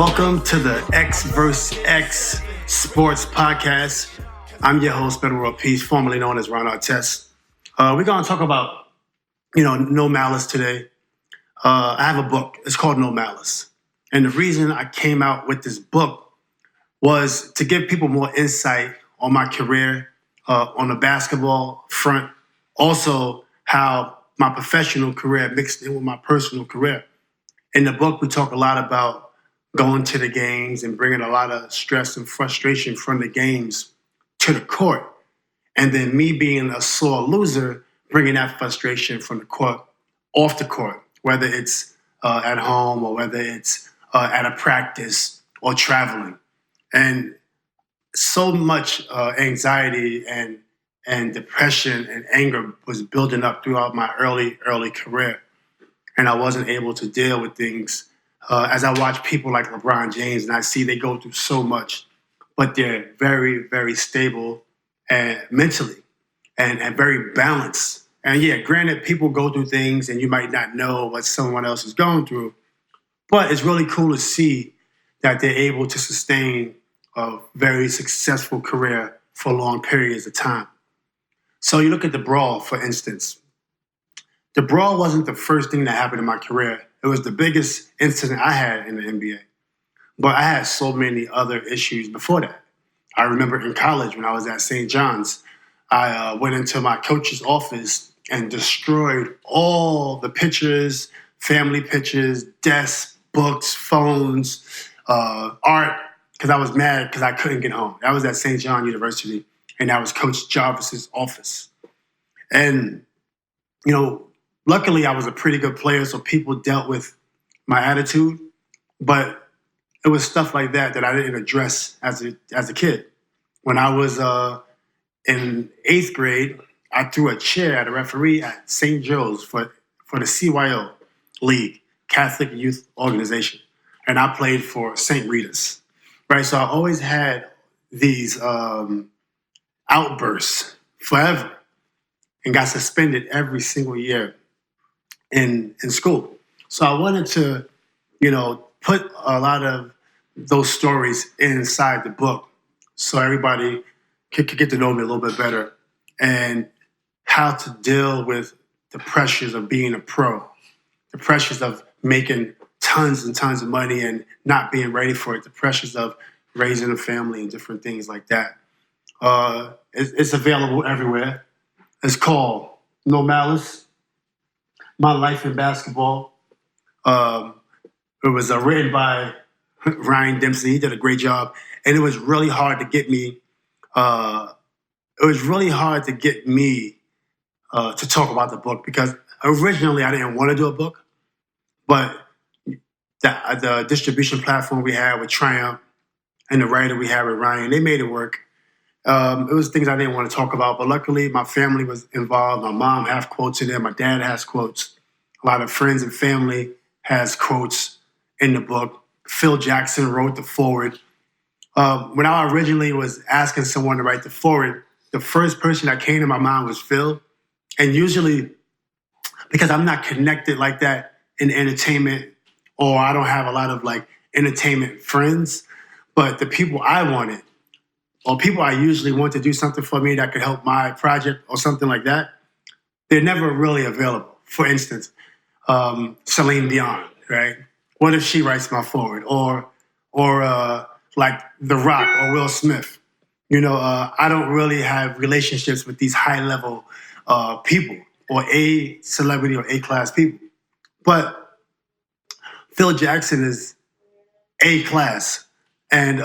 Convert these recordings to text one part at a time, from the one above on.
Welcome to the X vs. X Sports Podcast. I'm your host, Metta World Peace, formerly known as Ron Artest. We're going to talk about, no malice today. I have a book. It's called No Malice. And the reason I came out with this book was to give people more insight on my career, on the basketball front, also how my professional career mixed in with my personal career. In the book, we talk a lot about going to the games and bringing a lot of stress and frustration from the games to the court. And then me being a sore loser, bringing that frustration from the court off the court, whether it's at home or whether it's at a practice or traveling. And so much anxiety and depression and anger was building up throughout my early career. And I wasn't able to deal with things as I watch people like LeBron James, and I see they go through so much, but they're very, very stable and mentally and very balanced. And yeah, granted, people go through things and you might not know what someone else is going through, but it's really cool to see that they're able to sustain a very successful career for long periods of time. So you look at the brawl, for instance. The brawl wasn't the first thing that happened in my career. It was the biggest incident I had in the NBA. But I had so many other issues before that. I remember in college when I was at St. John's, I went into my coach's office and destroyed all the pictures, family pictures, desks, books, phones, art, because I was mad because I couldn't get home. That was at St. John University, and that was Coach Jarvis's office. And, luckily, I was a pretty good player, so people dealt with my attitude. But it was stuff like that I didn't address as a kid. When I was in 8th grade, I threw a chair at a referee at St. Joe's for the CYO League, Catholic Youth Organization. And I played for St. Rita's, right? So I always had these outbursts forever and got suspended every single year in school. So I wanted to, put a lot of those stories inside the book so everybody could get to know me a little bit better and how to deal with the pressures of being a pro, the pressures of making tons and tons of money and not being ready for it, the pressures of raising a family and different things like that. It's available everywhere. It's called No Malice, My Life in Basketball. It was written by Ryan Dempsey. He did a great job. And it was really hard to get me, to talk about the book because originally I didn't want to do a book, but the distribution platform we had with Triumph and the writer we had with Ryan, they made it work. It was things I didn't want to talk about, but luckily my family was involved. My mom has quotes in there. My dad has quotes. A lot of friends and family has quotes in the book. Phil Jackson wrote the foreword. When I originally was asking someone to write the foreword, the first person that came to my mind was Phil. And usually, because I'm not connected like that in entertainment, or I don't have a lot of entertainment friends, but the people I wanted, or people I usually want to do something for me that could help my project or something like that, they're never really available. For instance, Celine Dion, right? What if she writes my forward? Or like The Rock or Will Smith? I don't really have relationships with these high-level people or A celebrity or A-class people. But Phil Jackson is A-class. And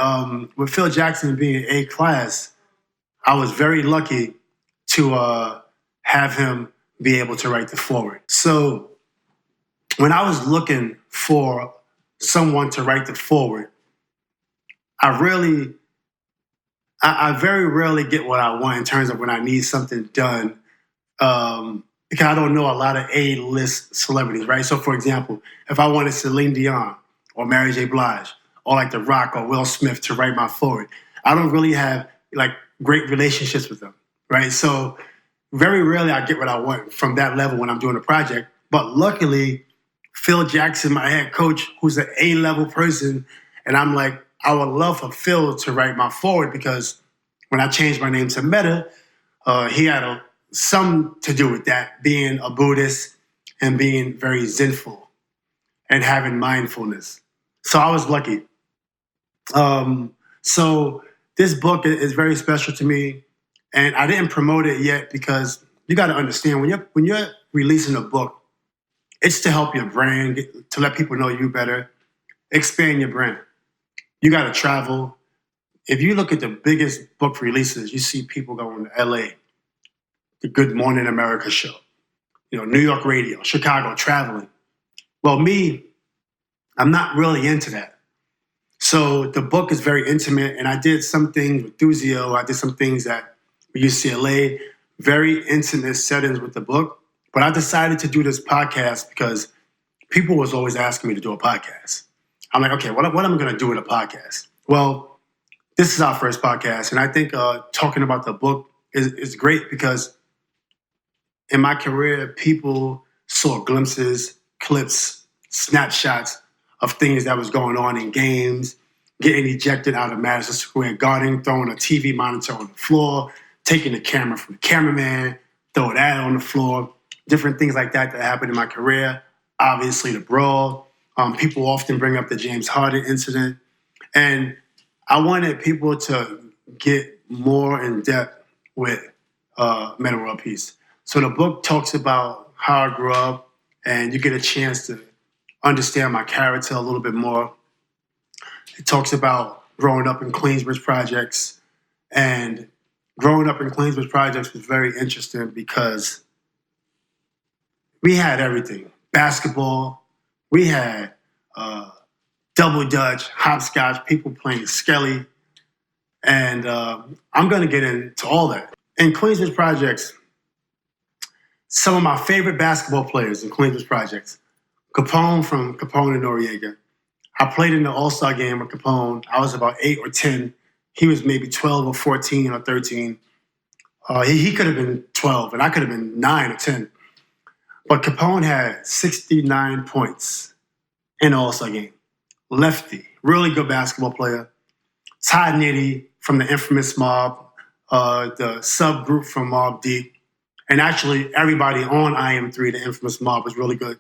with Phil Jackson being A-class, I was very lucky to have him be able to write the foreword. So when I was looking for someone to write the foreword, I very rarely get what I want in terms of when I need something done, because I don't know a lot of A-list celebrities, right? So for example, if I wanted Celine Dion or Mary J. Blige, or like The Rock or Will Smith to write my forward, I don't really have great relationships with them, right? So very rarely I get what I want from that level when I'm doing a project. But luckily, Phil Jackson, my head coach, who's an A-level person And I'm like, I would love for Phil to write my forward because when I changed my name to Metta, he had some to do with that, being a Buddhist and being very zenful and having mindfulness. So I was lucky. So this book is very special to me, and I didn't promote it yet because you got to understand when you're releasing a book, it's to help your brand, to let people know you better, expand your brand. You got to travel. If you look at the biggest book releases, you see people going to LA, the Good Morning America show, New York radio, Chicago, traveling. Well, me, I'm not really into that. So the book is very intimate, and I did some things with Thuzio. I did some things at UCLA, very intimate settings with the book. But I decided to do this podcast because people was always asking me to do a podcast. I'm like, okay, what am I going to do with a podcast? Well, this is our first podcast, and I think talking about the book is great because in my career, people saw glimpses, clips, snapshots of things that was going on in games, getting ejected out of Madison Square Garden, throwing a TV monitor on the floor, taking the camera from the cameraman, throw that on the floor, different things like that happened in my career. Obviously, the brawl. People often bring up the James Harden incident. And I wanted people to get more in depth with Metta World Peace. So the book talks about how I grew up, and you get a chance to understand my character a little bit more. It talks about growing up in Queensbridge Projects, and growing up in Queensbridge Projects was very interesting because we had everything. Basketball, we had double dutch, hopscotch, people playing skelly, and I'm going to get into all that. In Queensbridge Projects, some of my favorite basketball players in Queensbridge Projects, Capone from Capone and Noriega. I played in the All-Star game with Capone. I was about 8 or 10. He was maybe 12 or 14 or 13. He could have been 12, and I could have been 9 or 10. But Capone had 69 points in the All-Star game. Lefty, really good basketball player. Todd Nitty from the infamous Mob, the subgroup from Mobb Deep. And actually, everybody on IM3, the infamous Mob, was really good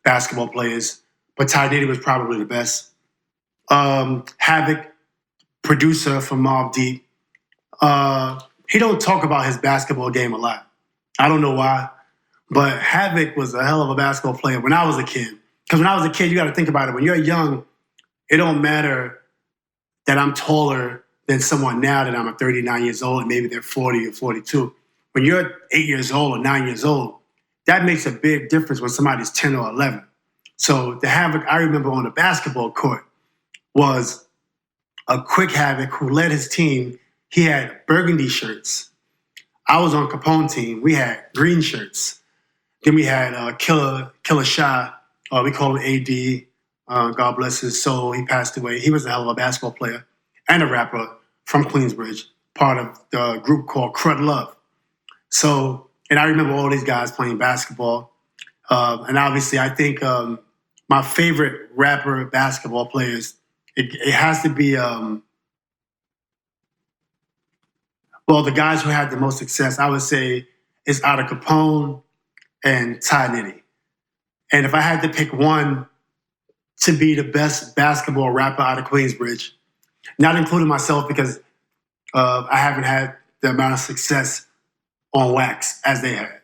basketball players. But Todd Nitty was probably the best. Havoc, producer from Mobb Deep. He don't talk about his basketball game a lot. I don't know why. But Havoc was a hell of a basketball player when I was a kid. Because when I was a kid, you got to think about it. When you're young, it don't matter that I'm taller than someone now that I'm 39 years old and maybe they're 40 or 42. When you're 8 years old or 9 years old, that makes a big difference when somebody's 10 or 11. So the Havoc I remember on the basketball court was a quick Havoc who led his team. He had burgundy shirts. I was on Capone team. We had green shirts. Then we had Killer Shy. We call him AD. God bless his soul. He passed away. He was a hell of a basketball player and a rapper from Queensbridge, part of the group called Crud Love. So, and I remember all these guys playing basketball. And obviously, I think my favorite rapper basketball players, it has to be, the guys who had the most success, I would say, is Otta Capone and Todd Nitty. And if I had to pick one to be the best basketball rapper out of Queensbridge, not including myself because I haven't had the amount of success on wax as they had.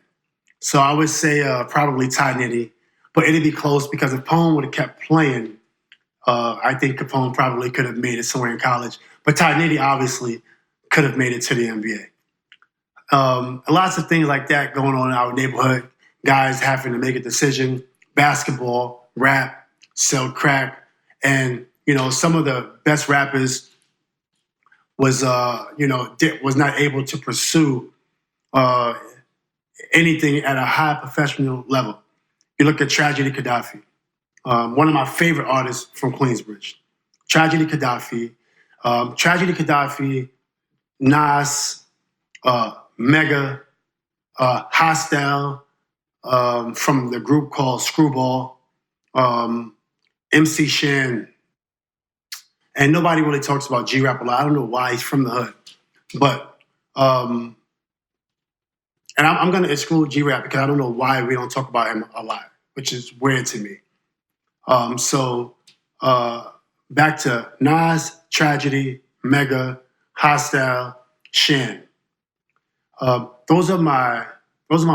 So I would say probably Todd Nitty, but it'd be close because if Capone would have kept playing, I think Capone probably could have made it somewhere in college. But Todd Nitty obviously could have made it to the NBA. Lots of things like that going on in our neighborhood, guys having to make a decision, basketball, rap, sell crack. And, some of the best rappers was not able to pursue anything at a high professional level. You look at Tragedy Gaddafi, one of my favorite artists from Queensbridge. Tragedy Gaddafi, Nas, Mega, Hostile, from the group called Screwball, MC Shan, And nobody really talks about G-Rap a lot. I don't know why. He's from the hood. But, and I'm going to exclude G-Rap because I don't know why we don't talk about him a lot, which is weird to me. So back to Nas, Tragedy, Mega, Hostile, Shan. Those are my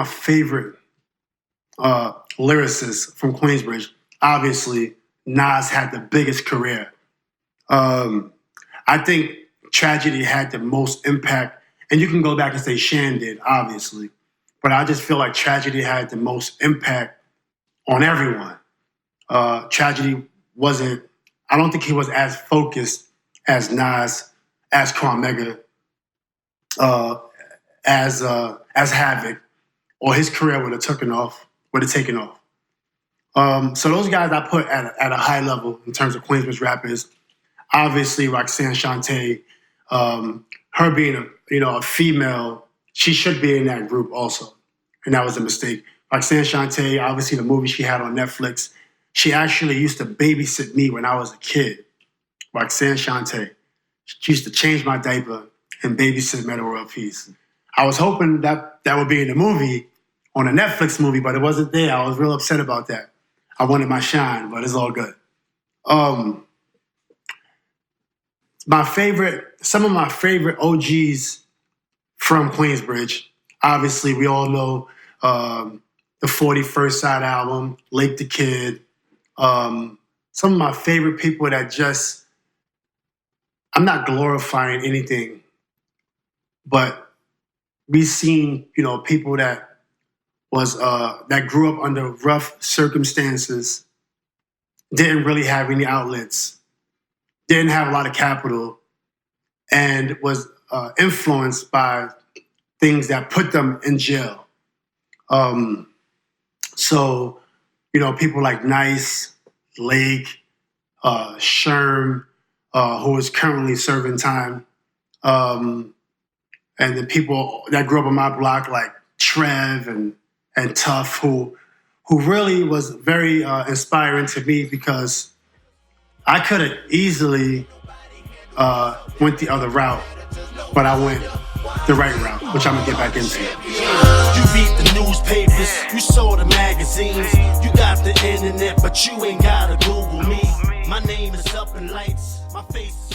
favorite lyricists from Queensbridge. Obviously, Nas had the biggest career. I think Tragedy had the most impact, and you can go back and say Shan did, obviously, but I just feel like Tragedy had the most impact on everyone. Tragedy wasn't, I don't think he was as focused as Nas, as Mega, as Havoc, or his career would have taken off. So those guys I put at a high level in terms of Queensbridge rappers. Obviously, Roxanne Shante, her being a female, she should be in that group also, and that was a mistake. Roxanne Shante, obviously the movie she had on Netflix, she actually used to babysit me when I was a kid. Roxanne Shante, she used to change my diaper and babysit Metta World Peace. I was hoping that would be in the movie, on a Netflix movie, but it wasn't there. I was real upset about that. I wanted my shine, but it's all good. Some of my favorite OGs from Queensbridge. Obviously, we all know the 41st Side album, Lake the Kid. Some of my favorite people that just, I'm not glorifying anything, but we've seen, people that that grew up under rough circumstances, didn't really have any outlets, didn't have a lot of capital, and was influenced by things that put them in jail. So, people like Nice, Lake, Sherm, who is currently serving time, and the people that grew up on my block like Trev and Tough, who really was very inspiring to me, because I could have easily went the other route, but I went the right route, which I'm gonna get back into. You read the newspapers, you saw the magazines, you got the internet, but you ain't gotta Google me. My name is up in lights, my face